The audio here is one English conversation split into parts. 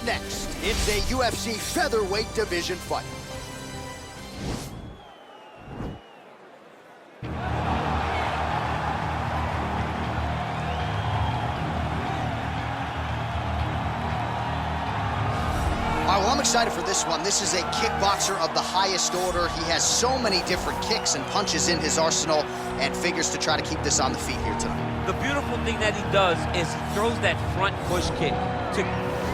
next, it's a UFC featherweight division fight. All right, well, I'm excited for this one. This is a kickboxer of the highest order. He has so many different kicks and punches in his arsenal and figures to try to keep this on the feet here tonight. The beautiful thing that he does is he throws that front push kick to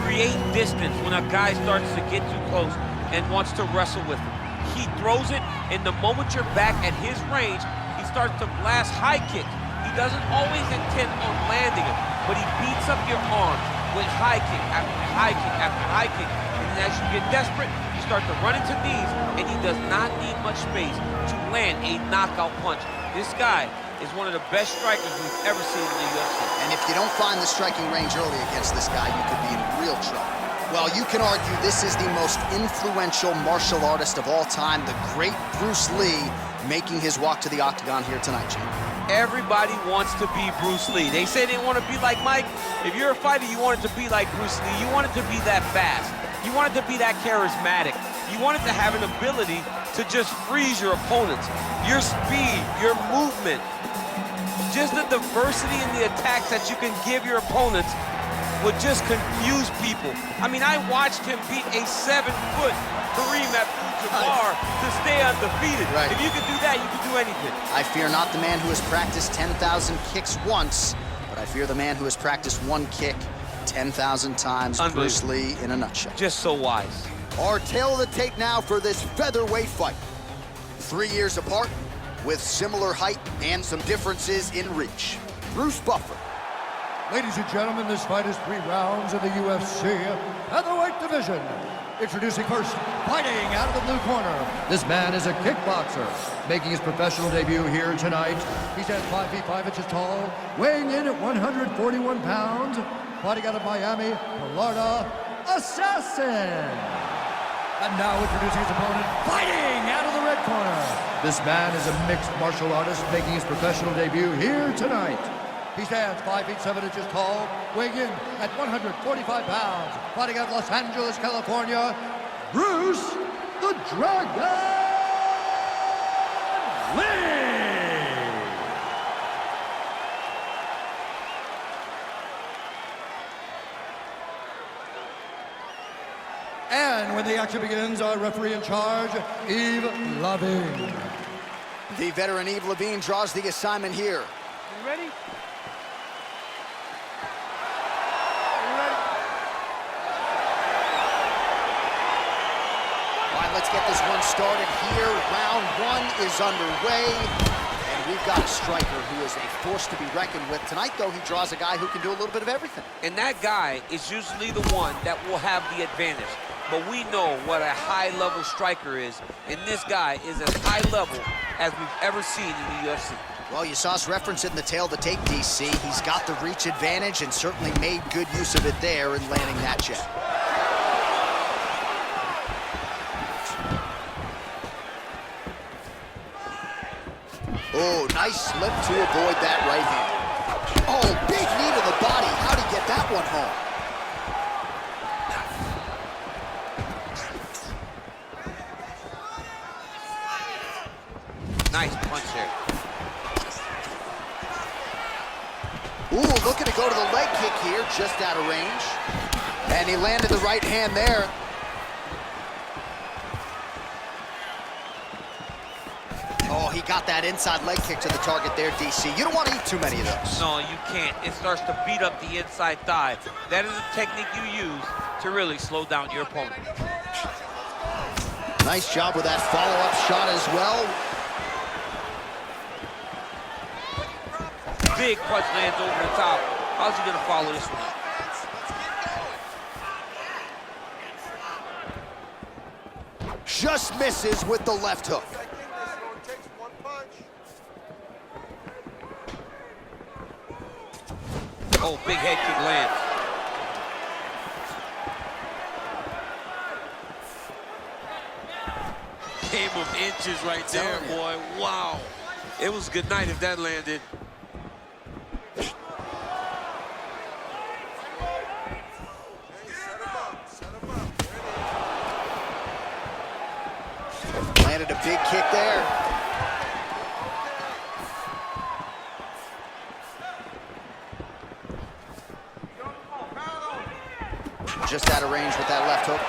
create distance when a guy starts to get too close and wants to wrestle with him. He throws it, and the moment you're back at his range, he starts to blast high kicks. He doesn't always intend on landing it, but he beats up your arms with high kick after high kick after high kick. And as you get desperate, you start to run into knees, and he does not need much space to land a knockout punch. This guy is one of the best strikers we've ever seen in the UFC. And if you don't find the striking range early against this guy, you could be in real trouble. Well, you can argue this is the most influential martial artist of all time, the great Bruce Lee, making his walk to the octagon here tonight, Jim. Everybody wants to be Bruce Lee. They say they want to be like Mike. If you're a fighter, you want it to be like Bruce Lee. You want it to be that fast. You want it to be that charismatic. You want it to have an ability to just freeze your opponents. Your speed, your movement, just the diversity in the attacks that you can give your opponents would just confuse people. I mean, I watched him beat a 7-foot Kareem Abdul-Jabbar to stay undefeated. Right. If you can do that, you can do anything. I fear not the man who has practiced 10,000 kicks once, but I fear the man who has practiced one kick 10,000 times. Bruce Lee in a nutshell. Just so wise. Our tale of the tape now for this featherweight fight. 3 years apart, with similar height and some differences in reach. Bruce Buffer. Ladies and gentlemen, this fight is 3 rounds in the UFC featherweight division. Introducing first, fighting out of the blue corner. This man is a kickboxer, making his professional debut here tonight. He stands 5 feet 5 inches tall, weighing in at 141 pounds, fighting out of Miami, Florida, Assassin. And now introducing his opponent, fighting out of the red corner. This man is a mixed martial artist, making his professional debut here tonight. He stands 5 feet 7 inches tall, weighing in at 145 pounds, fighting out of Los Angeles, California, Bruce the Dragon Lee! And when the action begins, our referee in charge, Yves Lavigne. The veteran Yves Lavigne draws the assignment here. You ready? Let's get this one started here. Round 1 is underway. And we've got a striker who is a force to be reckoned with. Tonight, though, he draws a guy who can do a little bit of everything. And that guy is usually the one that will have the advantage. But we know what a high-level striker is. And this guy is as high level as we've ever seen in the UFC. Well, you saw us reference it in the tail of the tape, DC. He's got the reach advantage and certainly made good use of it there in landing that jab. Oh, nice slip to avoid that right hand. Oh, big knee to the body. How'd he get that one home? Nice punch there. Ooh, looking to go to the leg kick here, just out of range. And he landed the right hand there. Oh, he got that inside leg kick to the target there, DC. You don't want to eat too many of those. No, you can't. It starts to beat up the inside thigh. That is a technique you use to really slow down your opponent. Nice job with that follow-up shot as well. Big punch lands over the top. How's he gonna follow this one up? Just misses with the left hook. Oh, big head kick lands. Game of inches right there, boy. Wow. It was good night if that landed. Just out of range with that left hook.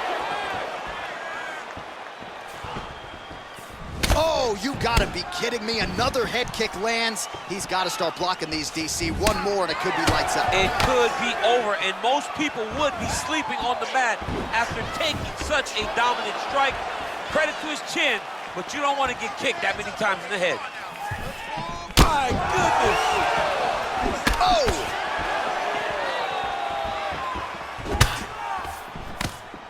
Oh, you gotta be kidding me. Another head kick lands. He's gotta start blocking these, DC. One more and it could be lights out. It could be over, and most people would be sleeping on the mat after taking such a dominant strike. Credit to his chin, but you don't want to get kicked that many times in the head. My goodness! Oh!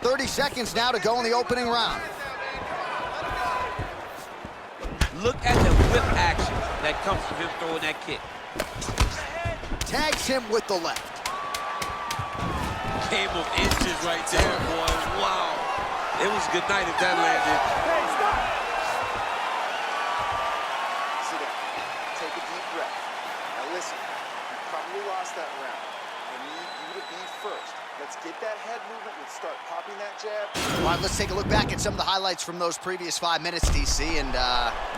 "30 seconds now to go in the opening round. Look at the whip action that comes from him throwing that kick. Tags him with the left. Game of inches right there, boys. Wow. It was a good night if that landed. Hey, stop! Sit down. Take a deep breath. Now listen, you probably lost that round. I need you to be first. Let's get that head movement. Let's start popping that jab. All right, let's take a look back at some of the highlights from those previous 5 minutes, DC, and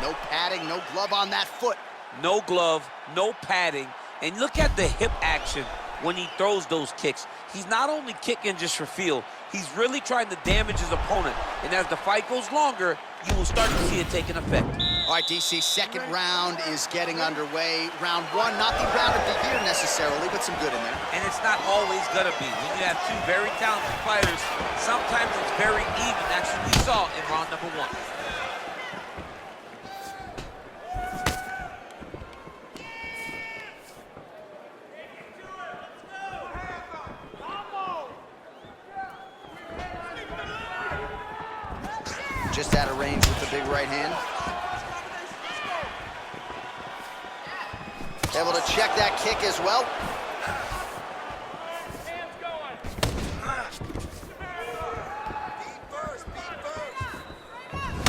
no padding, no glove on that foot. No glove, no padding, and look at the hip action when he throws those kicks. He's not only kicking just for feel, he's really trying to damage his opponent, and as the fight goes longer, you will start to see it taking effect. All right, DC, second round is getting underway. Round one, not the round of the year necessarily, but some good in there. And it's not always gonna be. When you have two very talented fighters, sometimes it's very even. That's what we saw in round number one. Just out of range with the big right hand. Able to check that kick as well.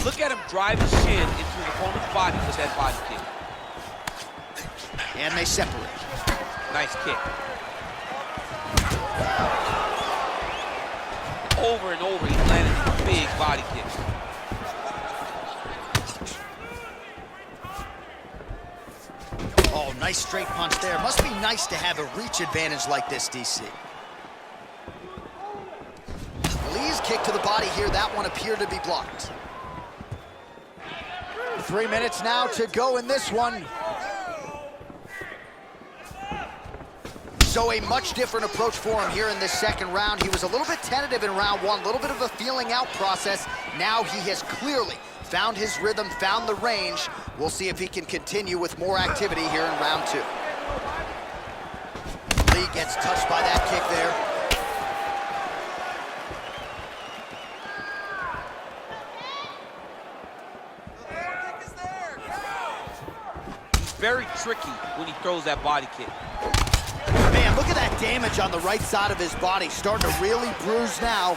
Look at him drive his shin into his opponent's body with that body kick. And they separate. Nice kick. Over and over, he's landing these big body kicks. Oh, nice straight punch there. Must be nice to have a reach advantage like this, DC. Lee's kick to the body here. That one appeared to be blocked. 3 minutes now to go in this one. So a much different approach for him here in this second round. He was a little bit tentative in round one, a little bit of a feeling out process. Now he has clearly found his rhythm, found the range. We'll see if he can continue with more activity here in round two. Lee gets touched by that kick there. He's very tricky when he throws that body kick. Man, look at that damage on the right side of his body. Starting to really bruise now.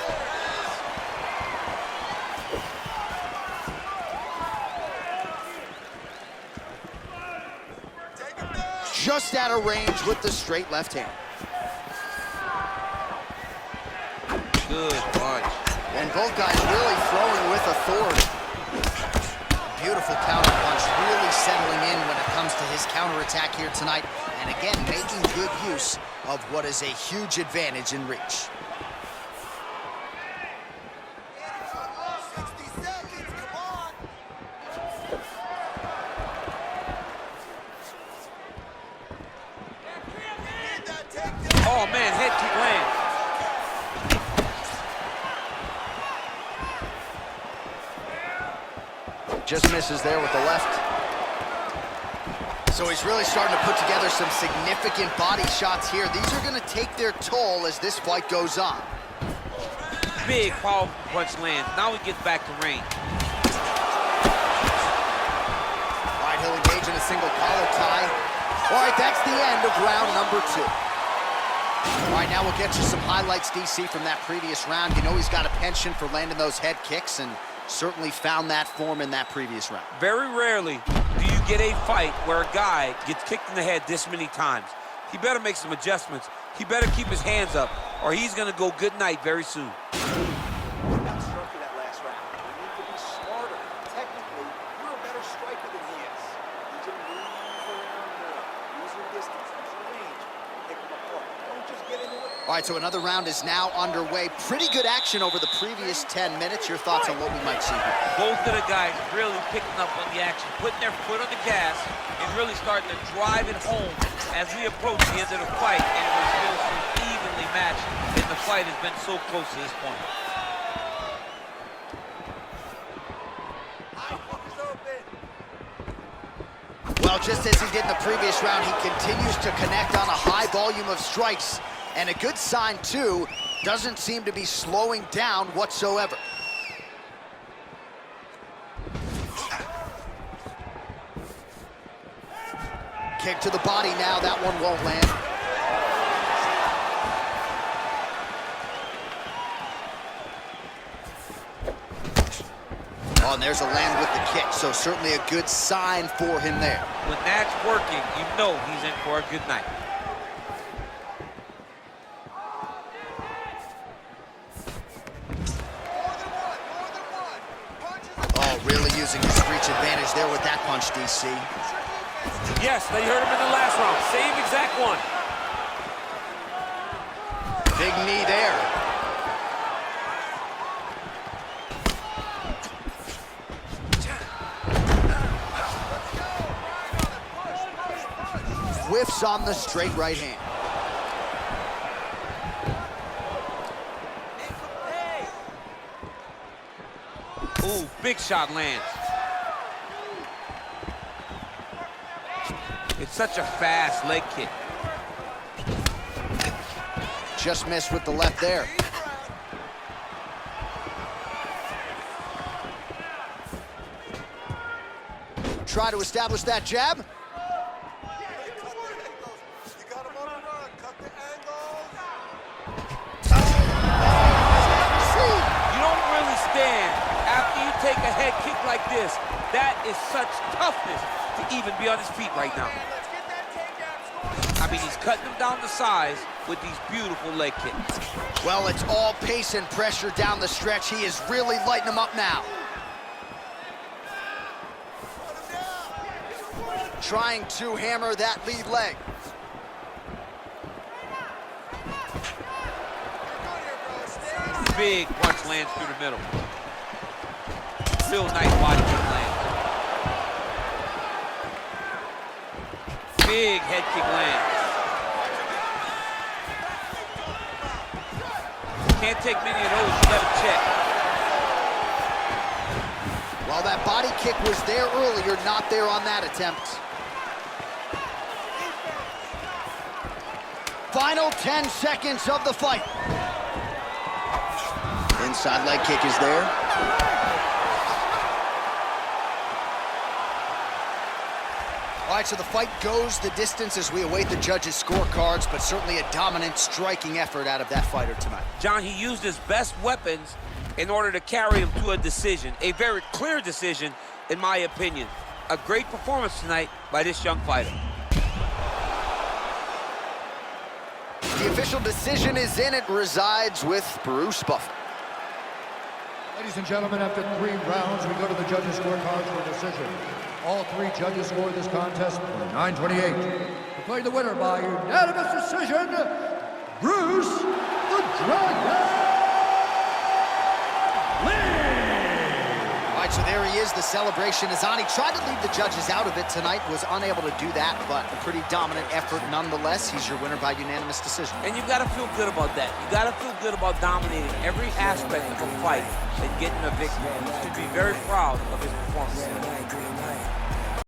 Just out of range with the straight left hand. Good punch. And both guys really throwing with authority. Beautiful counter punch, really settling in when it comes to his counterattack here tonight. And again, making good use of what is a huge advantage in reach. 60 seconds, come on! Oh man, head kick lands. Just misses there with the left. So he's really starting to put together some significant body shots here. These are going to take their toll as this fight goes on. Big, powerful punch lands. Now he gets back to range. All right, he'll engage in a single collar tie. All right, that's the end of round number two. All right, now we'll get you some highlights, DC, from that previous round. You know he's got a penchant for landing those head kicks, and certainly found that form in that previous round. Very rarely do you get a fight where a guy gets kicked in the head this many times. He better make some adjustments. He better keep his hands up, or he's going to go good night very soon. Not struck in that last round. You need to be smarter. Technically, you're a better striker than he is. You need to move around more. Use your distance, use your range. Pick him apart. Don't just get into it. All right, so another round is now underway. Pretty good action over the previous 10 minutes. Your thoughts on what we might see here? Both of the guys really picking up on the action, putting their foot on the gas, and really starting to drive it home as we approach the end of the fight, and we're still so evenly matched, and the fight has been so close to this point. Well, just as he did in the previous round, he continues to connect on a high volume of strikes. And a good sign, too, doesn't seem to be slowing down whatsoever. Kick to the body now, that one won't land. Oh, and there's a land with the kick, so certainly a good sign for him there. When that's working, you know he's in for a good night. Really using his reach advantage there with that punch, DC. Yes, they heard him in the last round. Same exact one. Big knee there. Whiffs on the straight right hand. Ooh, big shot lands. It's such a fast leg kick. Just missed with the left there. Try to establish that jab. Take a head kick like this. That is such toughness to even be on his feet right now. I mean, he's cutting them down to size with these beautiful leg kicks. Well, it's all pace and pressure down the stretch. He is really lighting them up now. Trying to hammer that lead leg. Big punch lands through the middle. Real nice body kick land. Big head kick land. Can't take many of those, you gotta check. Well, that body kick was there earlier, not there on that attempt. Final 10 seconds of the fight. Inside leg kick is there. All right, so the fight goes the distance as we await the judges' scorecards, but certainly a dominant striking effort out of that fighter tonight. John, he used his best weapons in order to carry him to a decision, a very clear decision, in my opinion. A great performance tonight by this young fighter. The official decision is in. It resides with Bruce Buffer. Ladies and gentlemen, after 3 rounds, we go to the judges' scorecards for a decision. All 3 judges scored this contest 9:28. Declaring the winner by unanimous decision, Bruce the Dragon Lee! All right, so there he is. The celebration is on. He tried to leave the judges out of it tonight, was unable to do that, but a pretty dominant effort nonetheless. He's your winner by unanimous decision. And you've got to feel good about that. You got to feel good about dominating every aspect of a fight and getting a victory. You should be very proud of his performance.